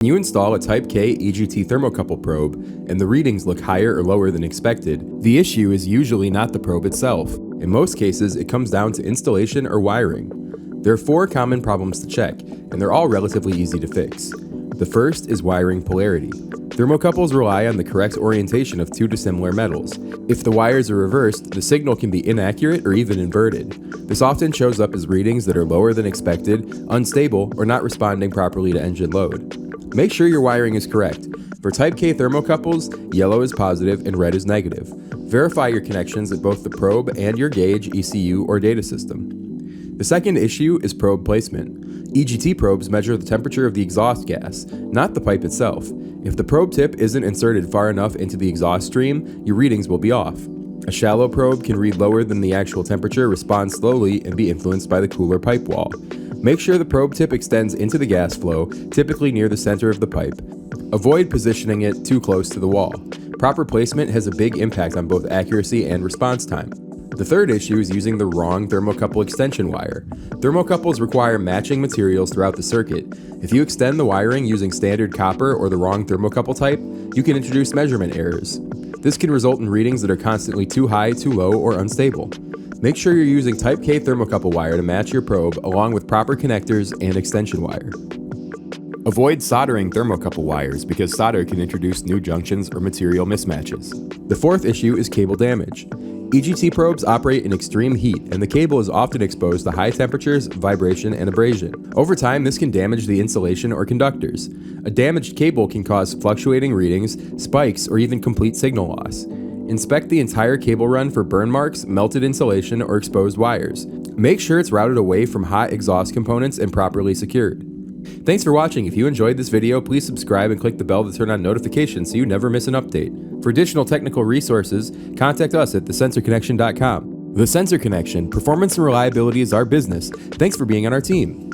You install a Type K EGT thermocouple probe, and the readings look higher or lower than expected. The issue is usually not the probe itself. In most cases, it comes down to installation or wiring. There are 4 common problems to check, and they're all relatively easy to fix. The first is wiring polarity. Thermocouples rely on the correct orientation of 2 dissimilar metals. If the wires are reversed, the signal can be inaccurate or even inverted. This often shows up as readings that are lower than expected, unstable, or not responding properly to engine load. Make sure your wiring is correct. For Type K thermocouples, yellow is positive and red is negative. Verify your connections at both the probe and your gauge, ECU, or data system. The second issue is probe placement. EGT probes measure the temperature of the exhaust gas, not the pipe itself. If the probe tip isn't inserted far enough into the exhaust stream, your readings will be off. A shallow probe can read lower than the actual temperature, respond slowly, and be influenced by the cooler pipe wall. Make sure the probe tip extends into the gas flow, typically near the center of the pipe. Avoid positioning it too close to the wall. Proper placement has a big impact on both accuracy and response time. The third issue is using the wrong thermocouple extension wire. Thermocouples require matching materials throughout the circuit. If you extend the wiring using standard copper or the wrong thermocouple type, you can introduce measurement errors. This can result in readings that are constantly too high, too low, or unstable. Make sure you're using Type K thermocouple wire to match your probe along with proper connectors and extension wire. Avoid soldering thermocouple wires because solder can introduce new junctions or material mismatches. The fourth issue is cable damage. EGT probes operate in extreme heat, and the cable is often exposed to high temperatures, vibration, and abrasion. Over time, this can damage the insulation or conductors. A damaged cable can cause fluctuating readings, spikes, or even complete signal loss. Inspect the entire cable run for burn marks, melted insulation, or exposed wires. Make sure it's routed away from hot exhaust components and properly secured. Thanks for watching. If you enjoyed this video, please subscribe and click the bell to turn on notifications so you never miss an update. For additional technical resources, contact us at thesensorconnection.com. The Sensor Connection, performance and reliability is our business. Thanks for being on our team.